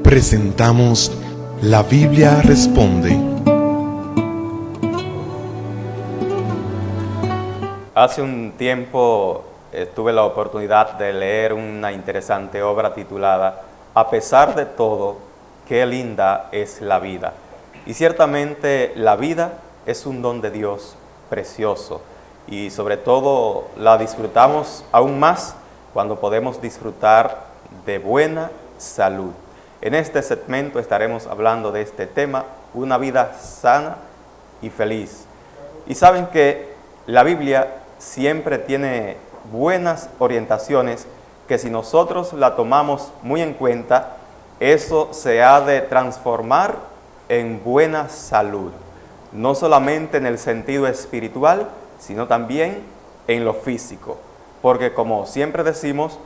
presentamos La Biblia Responde. Hace un tiempo tuve la oportunidad de leer una interesante obra titulada A pesar de todo, qué linda es la vida. Y ciertamente la vida es un don de Dios precioso y sobre todo la disfrutamos aún más cuando podemos disfrutar de buena salud. En este segmento estaremos hablando de este tema, una vida sana y feliz. Y saben que la Biblia siempre tiene buenas orientaciones que si nosotros la tomamos muy en cuenta, eso se ha de transformar en buena salud. No solamente en el sentido espiritual, sino también en lo físico. Porque como siempre decimos,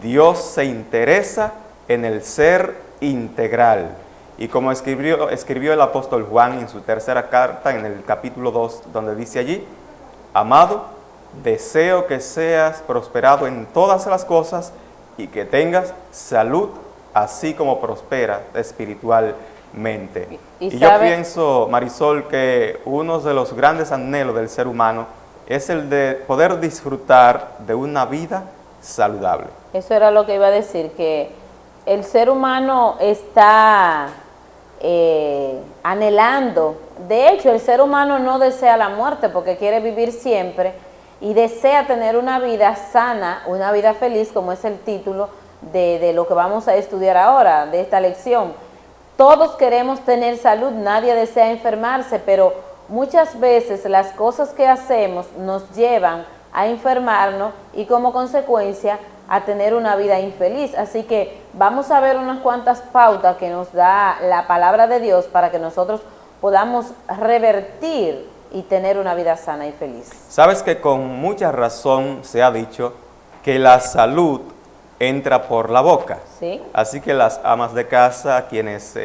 Dios se interesa en el ser integral. Y como escribió el apóstol Juan en su tercera carta, en el capítulo 2, donde dice allí, amado, deseo que seas prosperado en todas las cosas y que tengas salud, así como prosperas espiritualmente. Y yo pienso, Marisol, que uno de los grandes anhelos del ser humano es el de poder disfrutar de una vida saludable. Eso era lo que iba a decir, que el ser humano está anhelando. De hecho, el ser humano no desea la muerte porque quiere vivir siempre y desea tener una vida sana, una vida feliz, como es el título de lo que vamos a estudiar ahora, de esta lección. Todos queremos tener salud, nadie desea enfermarse, pero muchas veces las cosas que hacemos nos llevan a enfermarnos y como consecuencia a tener una vida infeliz. Así que vamos a ver unas cuantas pautas que nos da la palabra de Dios para que nosotros podamos revertir y tener una vida sana y feliz. Sabes que con mucha razón se ha dicho que la salud entra por la boca. ¿Sí? Así que las amas de casa, quienes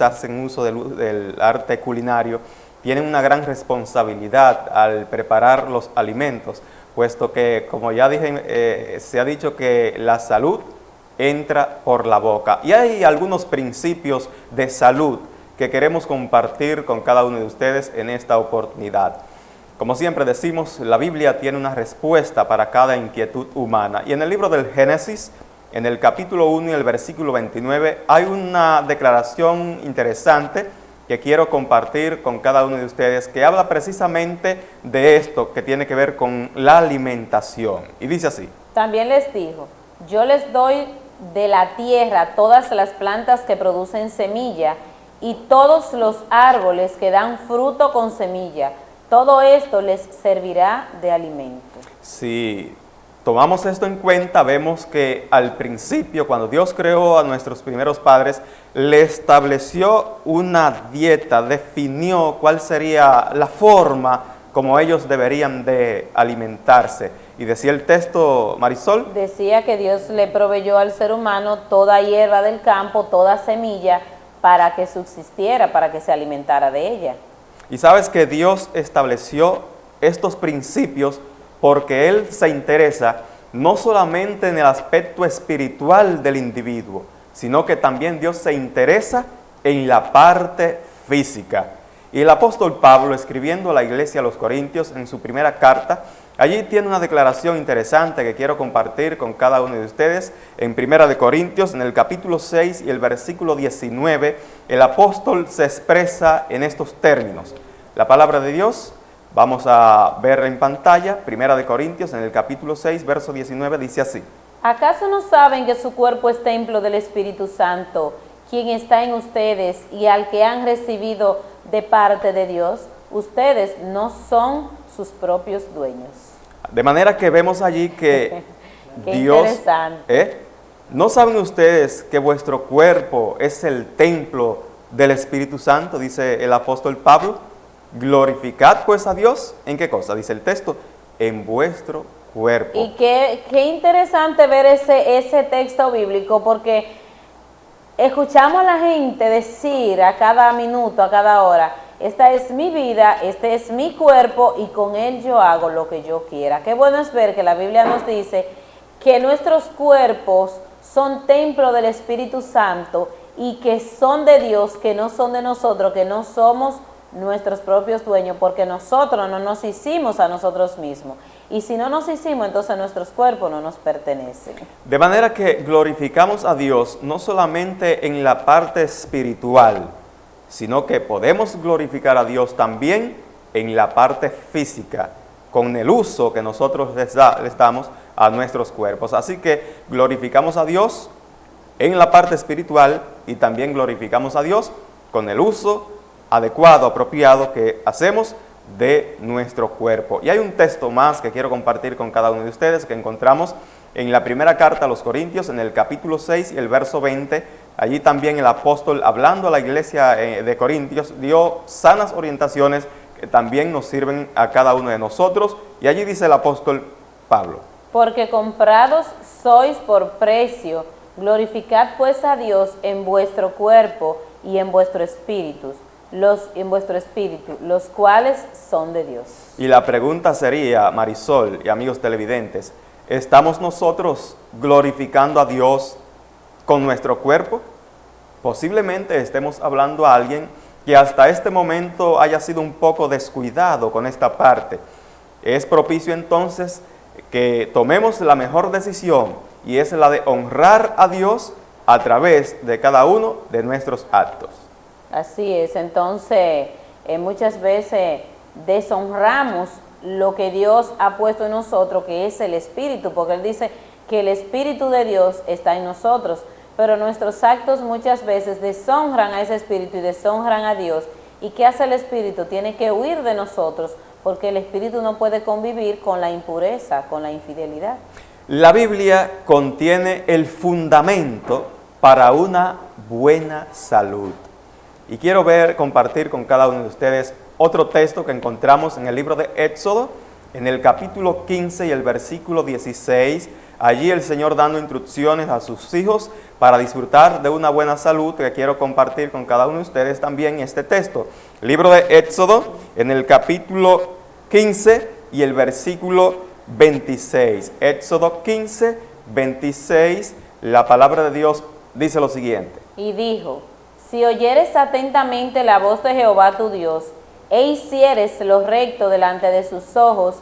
hacen uso del arte culinario, tienen una gran responsabilidad al preparar los alimentos, puesto que, como ya dije, se ha dicho que la salud entra por la boca. Y hay algunos principios de salud que queremos compartir con cada uno de ustedes en esta oportunidad. Como siempre decimos, la Biblia tiene una respuesta para cada inquietud humana. Y en el libro del Génesis, en el capítulo 1 y el versículo 29, hay una declaración interesante que quiero compartir con cada uno de ustedes, que habla precisamente de esto que tiene que ver con la alimentación. Y dice así. También les dijo, yo les doy de la tierra todas las plantas que producen semilla y todos los árboles que dan fruto con semilla. Todo esto les servirá de alimento. Si tomamos esto en cuenta, vemos que al principio, cuando Dios creó a nuestros primeros padres, le estableció una dieta, definió cuál sería la forma como ellos deberían de alimentarse. Y decía el texto, Marisol. Decía que Dios le proveyó al ser humano toda hierba del campo, toda semilla, para que subsistiera, para que se alimentara de ella. Y sabes que Dios estableció estos principios porque Él se interesa no solamente en el aspecto espiritual del individuo, sino que también Dios se interesa en la parte física. Y el apóstol Pablo, escribiendo a la iglesia a los Corintios en su primera carta, allí tiene una declaración interesante que quiero compartir con cada uno de ustedes. En Primera de Corintios, en el capítulo 6 y el versículo 19, el apóstol se expresa en estos términos. La palabra de Dios, vamos a ver en pantalla, Primera de Corintios, en el capítulo 6, verso 19, dice así. ¿Acaso no saben que su cuerpo es templo del Espíritu Santo, quien está en ustedes y al que han recibido de parte de Dios? Ustedes no son sus propios dueños. De manera que vemos allí que Qué Dios... interesante. ¿No saben ustedes que vuestro cuerpo es el templo del Espíritu Santo? Dice el apóstol Pablo. Glorificad pues a Dios. ¿En qué cosa? Dice el texto. En vuestro cuerpo. Y qué interesante ver ese texto bíblico, porque escuchamos a la gente decir a cada minuto, a cada hora, esta es mi vida, este es mi cuerpo y con él yo hago lo que yo quiera. Qué bueno es ver que la Biblia nos dice que nuestros cuerpos son templo del Espíritu Santo y que son de Dios, que no son de nosotros, que no somos nuestros propios dueños, porque nosotros no nos hicimos a nosotros mismos. Y si no nos hicimos, entonces nuestros cuerpos no nos pertenecen. De manera que glorificamos a Dios no solamente en la parte espiritual, sino que podemos glorificar a Dios también en la parte física, con el uso que nosotros les damos a nuestros cuerpos. Así que glorificamos a Dios en la parte espiritual y también glorificamos a Dios con el uso adecuado, apropiado que hacemos de nuestro cuerpo. Y hay un texto más que quiero compartir con cada uno de ustedes que encontramos en la primera carta a los Corintios, en el capítulo 6 y el verso 20. Allí también el apóstol, hablando a la iglesia de Corintios, dio sanas orientaciones que también nos sirven a cada uno de nosotros. Y allí dice el apóstol Pablo: porque comprados sois por precio, glorificad pues a Dios en vuestro cuerpo y en vuestro espíritu, los cuales son de Dios. Y la pregunta sería, Marisol y amigos televidentes, ¿estamos nosotros glorificando a Dios con nuestro cuerpo? Posiblemente estemos hablando a alguien que hasta este momento haya sido un poco descuidado con esta parte. Es propicio entonces que tomemos la mejor decisión, y es la de honrar a Dios a través de cada uno de nuestros actos. Así es, entonces muchas veces deshonramos lo que Dios ha puesto en nosotros, que es el Espíritu, porque Él dice que el Espíritu de Dios está en nosotros, pero nuestros actos muchas veces deshonran a ese Espíritu y deshonran a Dios. ¿Y qué hace el Espíritu? Tiene que huir de nosotros, porque el Espíritu no puede convivir con la impureza, con la infidelidad. La Biblia contiene el fundamento para una buena salud. Y quiero compartir con cada uno de ustedes otro texto que encontramos en el libro de Éxodo, en el capítulo 15 y el versículo 16. Allí el Señor dando instrucciones a sus hijos para disfrutar de una buena salud, que quiero compartir con cada uno de ustedes también este texto. Libro de Éxodo, en el capítulo 15 y el versículo 26. Éxodo 15, 26, la palabra de Dios dice lo siguiente. Y dijo: si oyeres atentamente la voz de Jehová tu Dios, e hicieres lo recto delante de sus ojos,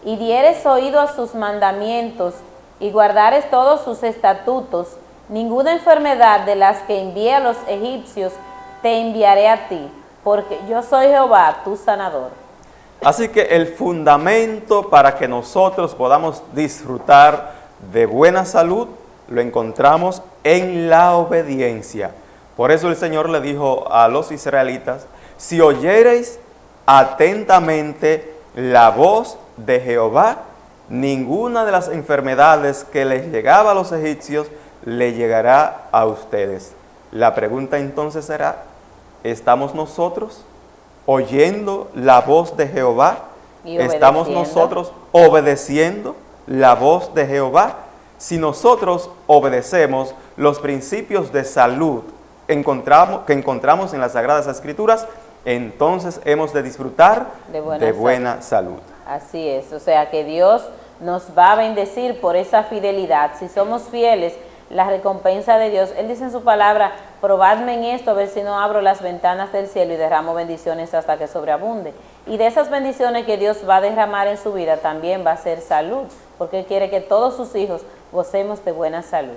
y dieres oído a sus mandamientos, y guardares todos sus estatutos, ninguna enfermedad de las que envié a los egipcios te enviaré a ti, porque yo soy Jehová, tu sanador. Así que el fundamento para que nosotros podamos disfrutar de buena salud lo encontramos en la obediencia. Por eso el Señor le dijo a los israelitas: si oyereis atentamente la voz de Jehová, ninguna de las enfermedades que les llegaba a los egipcios le llegará a ustedes. La pregunta entonces será: ¿estamos nosotros oyendo la voz de Jehová? ¿Estamos nosotros obedeciendo la voz de Jehová? Si nosotros obedecemos los principios de salud que encontramos en las Sagradas Escrituras, entonces hemos de disfrutar de buena salud. Así es, o sea que Dios nos va a bendecir por esa fidelidad. Si somos fieles, la recompensa de Dios, Él dice en su palabra: probadme en esto, a ver si no abro las ventanas del cielo y derramo bendiciones hasta que sobreabunde. Y de esas bendiciones que Dios va a derramar en su vida, también va a ser salud, porque Él quiere que todos sus hijos gocemos de buena salud.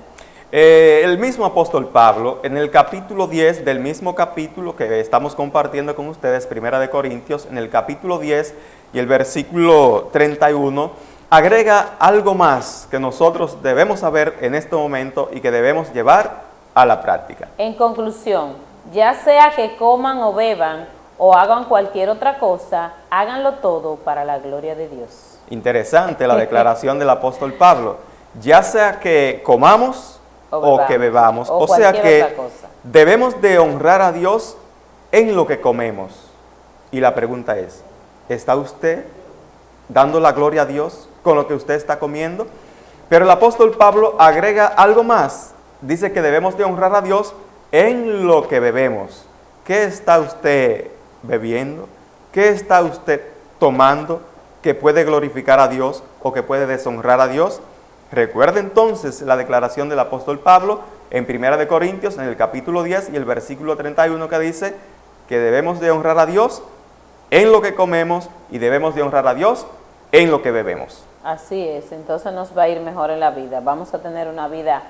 El mismo apóstol Pablo, en el capítulo 10 del mismo capítulo que estamos compartiendo con ustedes, Primera de Corintios, en el capítulo 10 y el versículo 31, agrega algo más que nosotros debemos saber en este momento y que debemos llevar a la práctica. En conclusión, ya sea que coman o beban o hagan cualquier otra cosa, háganlo todo para la gloria de Dios. Interesante la declaración del apóstol Pablo. Ya sea que comamos o que bebamos, o sea que debemos de honrar a Dios en lo que comemos. Y la pregunta es: ¿está usted dando la gloria a Dios con lo que usted está comiendo? Pero el apóstol Pablo agrega algo más. Dice que debemos de honrar a Dios en lo que bebemos. ¿Qué está usted bebiendo? ¿Qué está usted tomando que puede glorificar a Dios o que puede deshonrar a Dios? Recuerde entonces la declaración del apóstol Pablo en Primera de Corintios, en el capítulo 10 y el versículo 31, que dice que debemos de honrar a Dios en lo que comemos y debemos de honrar a Dios en lo que bebemos. Así es, entonces nos va a ir mejor en la vida. Vamos a tener una vida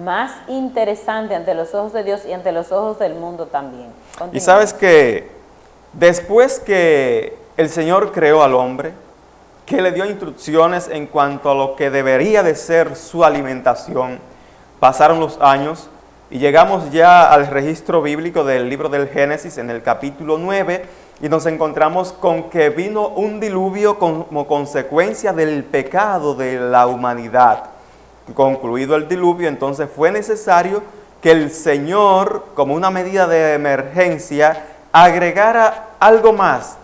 más interesante ante los ojos de Dios y ante los ojos del mundo también. Y sabes que después que el Señor creó al hombre, que le dio instrucciones en cuanto a lo que debería de ser su alimentación, pasaron los años y llegamos ya al registro bíblico del libro del Génesis en el capítulo 9 y nos encontramos con que vino un diluvio como consecuencia del pecado de la humanidad. Concluido el diluvio, entonces fue necesario que el Señor, como una medida de emergencia, agregara algo más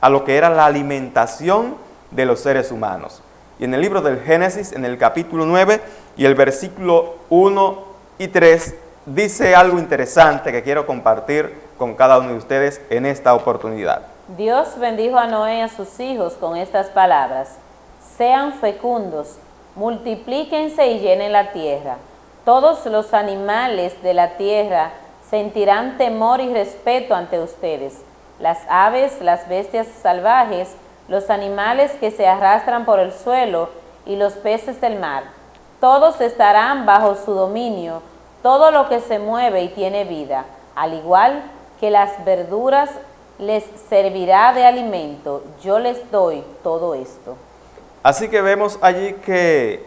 a lo que era la alimentación de los seres humanos. Y en el libro del Génesis, en el capítulo 9 y el versículo 1 y 3, dice algo interesante que quiero compartir con cada uno de ustedes en esta oportunidad. Dios bendijo a Noé y a sus hijos con estas palabras: sean fecundos, multiplíquense y llenen la tierra. Todos los animales de la tierra sentirán temor y respeto ante ustedes. Las aves, las bestias salvajes, los animales que se arrastran por el suelo y los peces del mar. Todos estarán bajo su dominio, todo lo que se mueve y tiene vida, al igual que las verduras les servirá de alimento. Yo les doy todo esto. Así que vemos allí que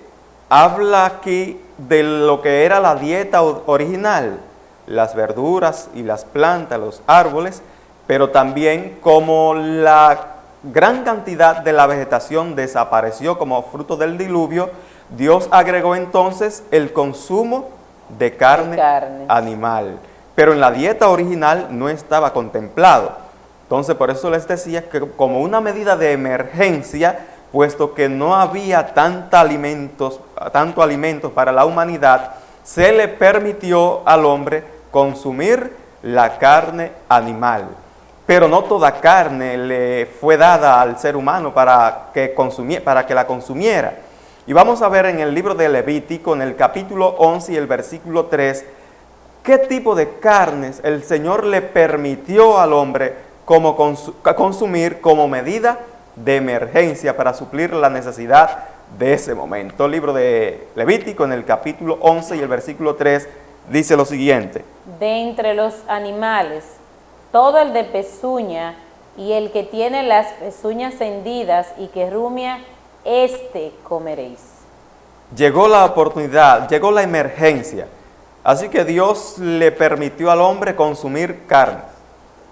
habla aquí de lo que era la dieta original, las verduras y las plantas, los árboles, pero también como la gran cantidad de la vegetación desapareció como fruto del diluvio, Dios agregó entonces el consumo de carne animal. Pero en la dieta original no estaba contemplado. Entonces por eso les decía que como una medida de emergencia, puesto que no había tanto alimento para la humanidad, se le permitió al hombre consumir la carne animal. Pero no toda carne le fue dada al ser humano para que la consumiera. Y vamos a ver en el libro de Levítico, en el capítulo 11 y el versículo 3, qué tipo de carnes el Señor le permitió al hombre consumir como medida de emergencia para suplir la necesidad de ese momento. El libro de Levítico, en el capítulo 11 y el versículo 3, dice lo siguiente: de entre los animales, todo el de pezuña y el que tiene las pezuñas hendidas y que rumia, comeréis. Llegó la oportunidad, llegó la emergencia. Así que Dios le permitió al hombre consumir carne,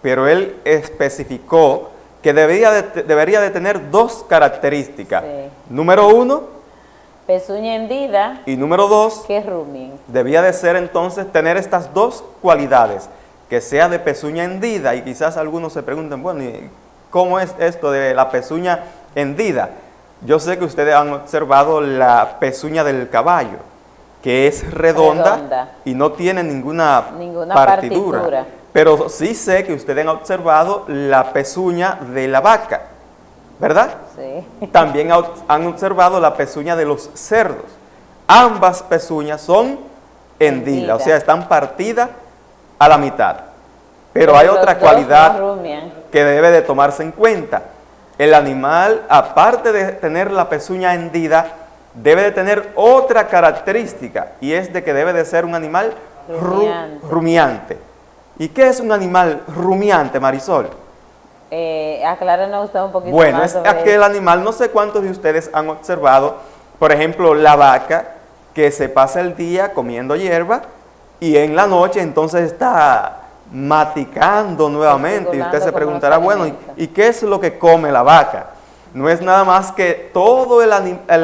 pero Él especificó que debería de tener dos características. Sí. Número 1, pezuña hendida, y número 2, que rumien. Debía de ser entonces tener estas dos cualidades, que sea de pezuña hendida. Y quizás algunos se pregunten, bueno, ¿y cómo es esto de la pezuña hendida? Yo sé que ustedes han observado la pezuña del caballo, que es redonda y no tiene ninguna partidura. Pero sí sé que ustedes han observado la pezuña de la vaca, ¿verdad? Sí. También han observado la pezuña de los cerdos. Ambas pezuñas son hendidas, o sea, están partidas a la mitad. Pero hay otra cualidad que debe de tomarse en cuenta. El animal, aparte de tener la pezuña hendida, debe de tener otra característica, y es de que debe de ser un animal rumiante. ¿Y qué es un animal rumiante, Marisol? Aclárenos usted un poquito bueno, más. Bueno, es aquel animal, no sé cuántos de ustedes han observado, por ejemplo, la vaca, que se pasa el día comiendo hierba y en la noche entonces está maticando nuevamente. Y usted se preguntará, bueno, ¿y qué es lo que come la vaca? No es nada más que todo el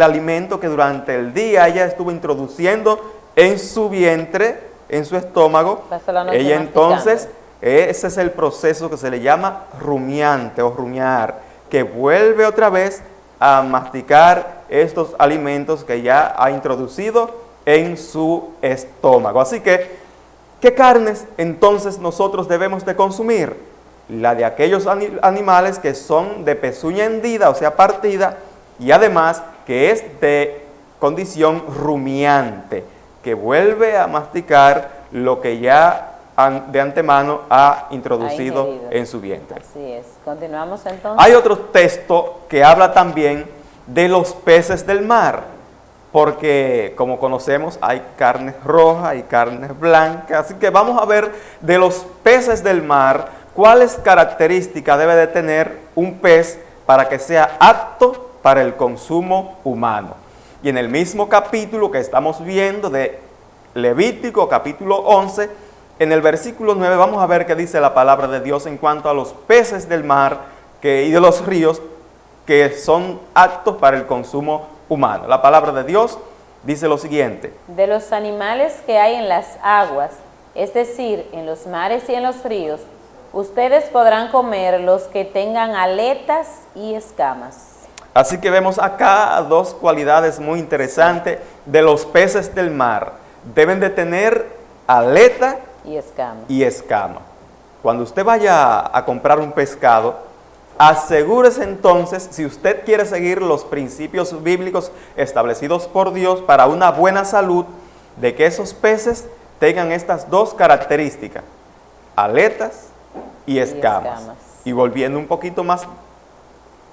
alimento que durante el día ella estuvo introduciendo en su vientre, en su estómago. Ella entonces, ese es el proceso que se le llama rumiante o rumiar, que vuelve otra vez a masticar estos alimentos que ya ha introducido en su estómago. Así que, ¿qué carnes entonces nosotros debemos de consumir? La de aquellos animales que son de pezuña hendida, o sea, partida, y además que es de condición rumiante, que vuelve a masticar lo que ya de antemano ha introducido ingerido en su vientre. Así es. Continuamos entonces. Hay otro texto que habla también de los peces del mar, porque como conocemos hay carnes rojas y carnes blancas, así que vamos a ver de los peces del mar cuáles características debe de tener un pez para que sea apto para el consumo humano. Y en el mismo capítulo que estamos viendo de Levítico, capítulo 11, en el versículo 9 vamos a ver qué dice la palabra de Dios en cuanto a los peces del mar y de los ríos que son aptos para el consumo humano. La palabra de Dios dice lo siguiente: de los animales que hay en las aguas, es decir, en los mares y en los ríos, ustedes podrán comer los que tengan aletas y escamas. Así que vemos acá dos cualidades muy interesantes de los peces del mar. Deben de tener aleta y escama. Cuando usted vaya a comprar un pescado, asegúrese entonces, si usted quiere seguir los principios bíblicos establecidos por Dios para una buena salud, de que esos peces tengan estas dos características, aletas y escamas. Y volviendo un poquito más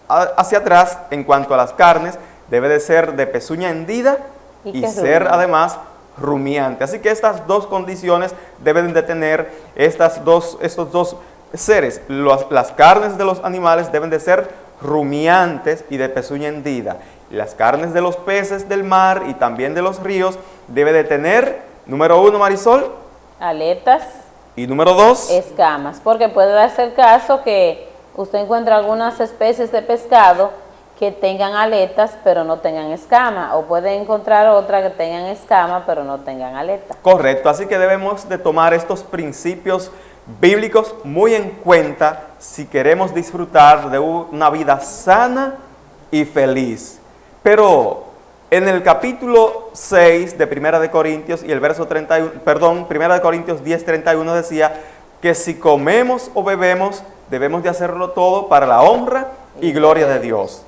hacia atrás, en cuanto a las carnes, debe de ser de pezuña hendida y ser además rumiante. Así que estas dos condiciones deben de tener estos dos seres. Las carnes de los animales deben de ser rumiantes y de pezuña hendida. Las carnes de los peces del mar y también de los ríos deben de tener, número 1, Marisol, aletas, y número 2, escamas, porque puede darse el caso que usted encuentra algunas especies de pescado que tengan aletas pero no tengan escama, o puede encontrar otra que tengan escama pero no tengan aleta. Correcto, así que debemos de tomar estos principios bíblicos muy en cuenta si queremos disfrutar de una vida sana y feliz. Pero en el capítulo 6 de Primera de Corintios y el verso 31, Primera de Corintios 10:31 decía que si comemos o bebemos debemos de hacerlo todo para la honra y gloria de Dios.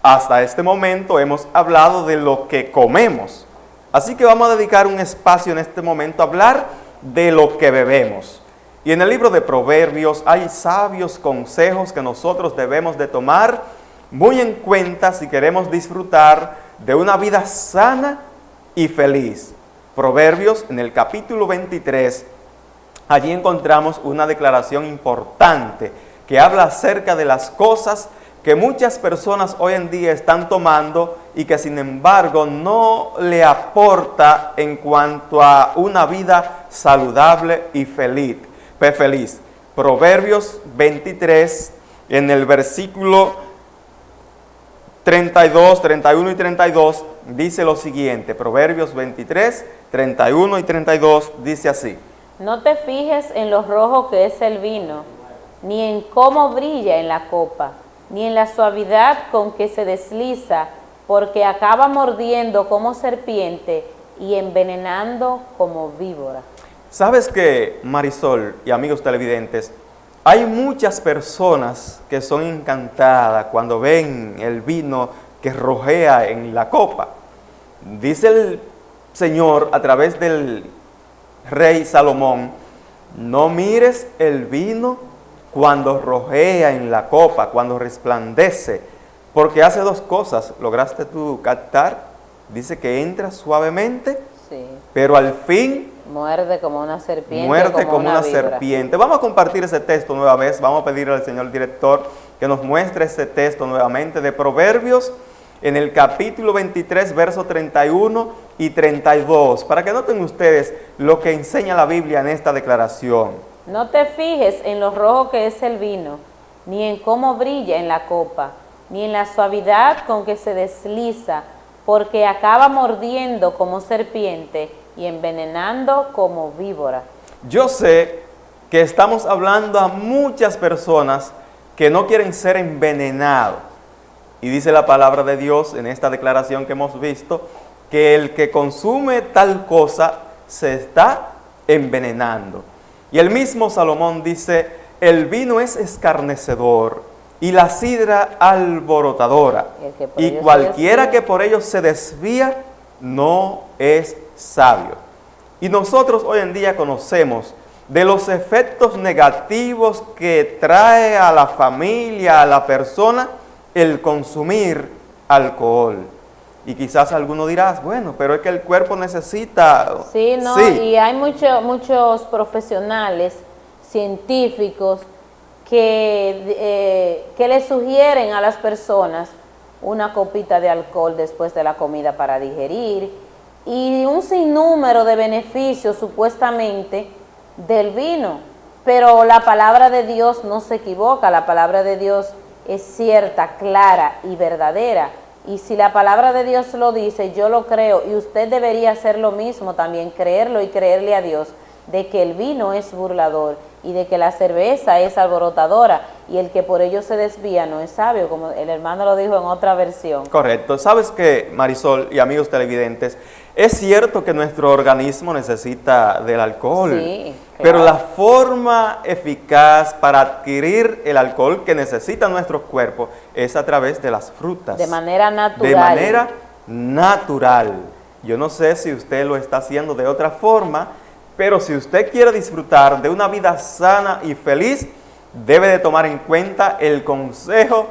Hasta este momento hemos hablado de lo que comemos. Así que vamos a dedicar un espacio en este momento a hablar de lo que bebemos. Y en el libro de Proverbios hay sabios consejos que nosotros debemos de tomar muy en cuenta si queremos disfrutar de una vida sana y feliz. Proverbios, en el capítulo 23, allí encontramos una declaración importante que habla acerca de las cosas que muchas personas hoy en día están tomando y que sin embargo no le aporta en cuanto a una vida saludable y feliz. Proverbios 23, en el versículo 32, 31 y 32, dice lo siguiente. Proverbios 23, 31 y 32 dice así: no te fijes en lo rojo que es el vino, ni en cómo brilla en la copa, ni en la suavidad con que se desliza, porque acaba mordiendo como serpiente y envenenando como víbora. ¿Sabes qué, Marisol y amigos televidentes? Hay muchas personas que son encantadas cuando ven el vino que rojea en la copa. Dice el Señor a través del rey Salomón: no mires el vino cuando rojea en la copa, cuando resplandece, porque hace dos cosas. ¿Lograste tú captar? Dice que entra suavemente, sí, pero al fin muerde como una serpiente. Muerde como una serpiente. Vamos a compartir ese texto nueva vez. Vamos a pedirle al señor director que nos muestre ese texto nuevamente de Proverbios, en el capítulo 23, versos 31 y 32, para que noten ustedes lo que enseña la Biblia en esta declaración. No te fijes en lo rojo que es el vino, ni en cómo brilla en la copa, ni en la suavidad con que se desliza, porque acaba mordiendo como serpiente y envenenando como víbora. Yo sé que estamos hablando a muchas personas que no quieren ser envenenados. Y dice la palabra de Dios en esta declaración que hemos visto, que el que consume tal cosa se está envenenando. Y el mismo Salomón dice: el vino es escarnecedor y la sidra alborotadora, y cualquiera que por ello se desvía no es sabio. Y nosotros hoy en día conocemos de los efectos negativos que trae a la familia, a la persona, el consumir alcohol. Y quizás alguno dirá, bueno, pero es que el cuerpo necesita... Sí, no, Sí. y hay muchos profesionales, científicos, que le sugieren a las personas una copita de alcohol después de la comida para digerir, y un sinnúmero de beneficios supuestamente del vino. Pero la palabra de Dios no se equivoca, la palabra de Dios es cierta, clara y verdadera. Y si la palabra de Dios lo dice, yo lo creo, y usted debería hacer lo mismo también, creerlo y creerle a Dios, de que el vino es burlador y de que la cerveza es alborotadora, y el que por ello se desvía no es sabio, como el hermano lo dijo en otra versión. Correcto. ¿Sabes qué, Marisol y amigos televidentes? Es cierto que nuestro organismo necesita del alcohol, Sí, claro. pero la forma eficaz para adquirir el alcohol que necesita nuestro cuerpo es a través de las frutas. De manera natural. De manera natural. Yo no sé si usted lo está haciendo de otra forma, pero si usted quiere disfrutar de una vida sana y feliz, debe de tomar en cuenta el consejo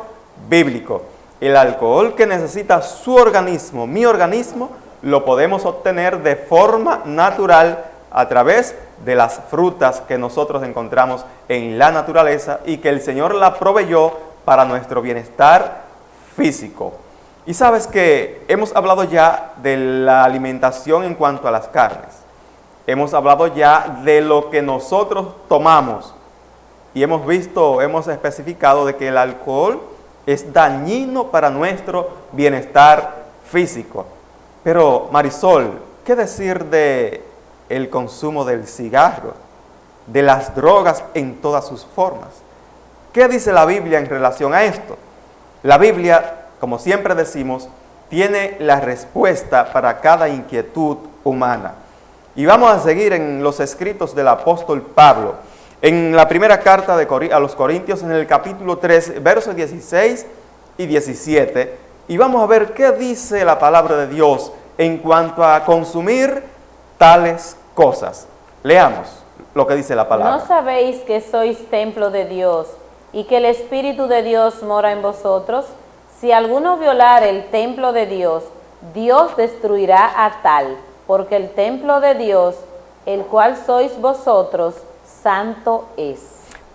bíblico. El alcohol que necesita su organismo, mi organismo, lo podemos obtener de forma natural a través de las frutas que nosotros encontramos en la naturaleza y que el Señor la proveyó para nuestro bienestar físico. Y sabes que hemos hablado ya de la alimentación en cuanto a las carnes. Hemos hablado ya de lo que nosotros tomamos y hemos especificado de que el alcohol es dañino para nuestro bienestar físico. Pero Marisol, ¿qué decir de el consumo del cigarro, de las drogas en todas sus formas? ¿Qué dice la Biblia en relación a esto? La Biblia, como siempre decimos, tiene la respuesta para cada inquietud humana. Y vamos a seguir en los escritos del apóstol Pablo, en la primera carta a los Corintios, en el capítulo 3, versos 16 y 17, y vamos a ver qué dice la palabra de Dios en cuanto a consumir tales cosas. Leamos lo que dice la palabra. ¿No sabéis que sois templo de Dios y que el Espíritu de Dios mora en vosotros? Si alguno violare el templo de Dios, Dios destruirá a tal, porque el templo de Dios, el cual sois vosotros, santo es.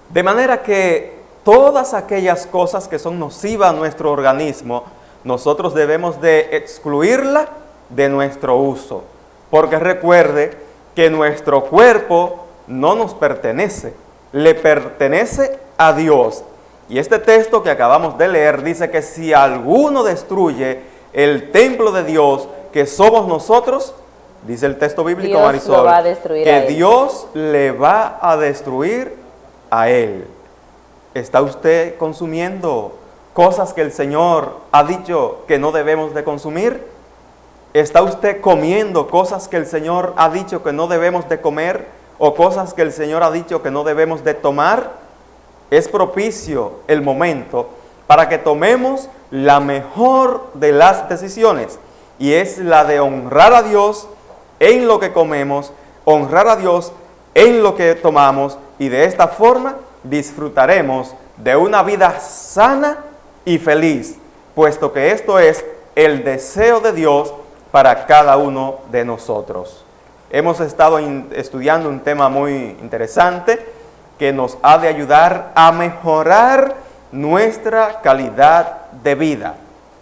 De manera que todas aquellas cosas que son nocivas a nuestro organismo, nosotros debemos de excluirla de nuestro uso. Porque recuerde que nuestro cuerpo no nos pertenece, le pertenece a Dios. Y este texto que acabamos de leer dice que si alguno destruye el templo de Dios, que somos nosotros, dice el texto bíblico, Dios Marisol, lo va a destruir que a él. Dios le va a destruir a él. ¿Está usted consumiendo cosas que el Señor ha dicho que no debemos de consumir? ¿Está usted comiendo cosas que el Señor ha dicho que no debemos de comer o cosas que el Señor ha dicho que no debemos de tomar? Es propicio el momento para que tomemos la mejor de las decisiones, y es la de honrar a Dios en lo que comemos, honrar a Dios en lo que tomamos, y de esta forma disfrutaremos de una vida sana y feliz, puesto que esto es el deseo de Dios para cada uno de nosotros. Hemos estado estudiando un tema muy interesante que nos ha de ayudar a mejorar nuestra calidad de vida.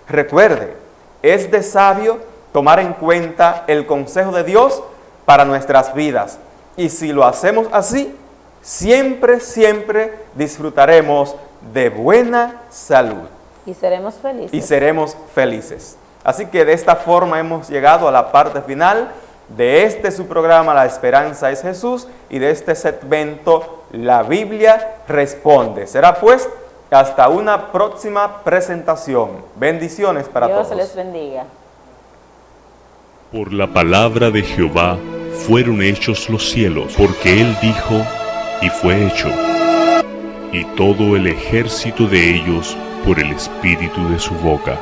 Recuerde, es de sabio tomar en cuenta el consejo de Dios para nuestras vidas. Y si lo hacemos así, siempre, siempre disfrutaremos de buena salud. Y seremos felices. Y seremos felices. Así que de esta forma hemos llegado a la parte final de este su programa La Esperanza es Jesús, y de este segmento La Biblia Responde. Será pues hasta una próxima presentación. Bendiciones para Dios todos. les bendiga. Por la palabra de Jehová fueron hechos los cielos, porque él dijo, y fue hecho, y todo el ejército de ellos por el espíritu de su boca.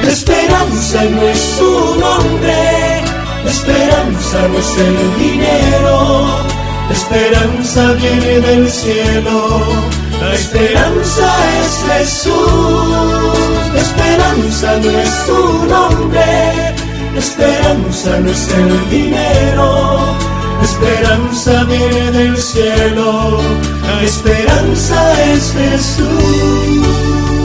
La esperanza no es su nombre, la esperanza no es el dinero, la esperanza viene del cielo, la esperanza es Jesús. La esperanza no es su nombre, la esperanza no es el dinero, la esperanza viene del cielo, la esperanza es Jesús.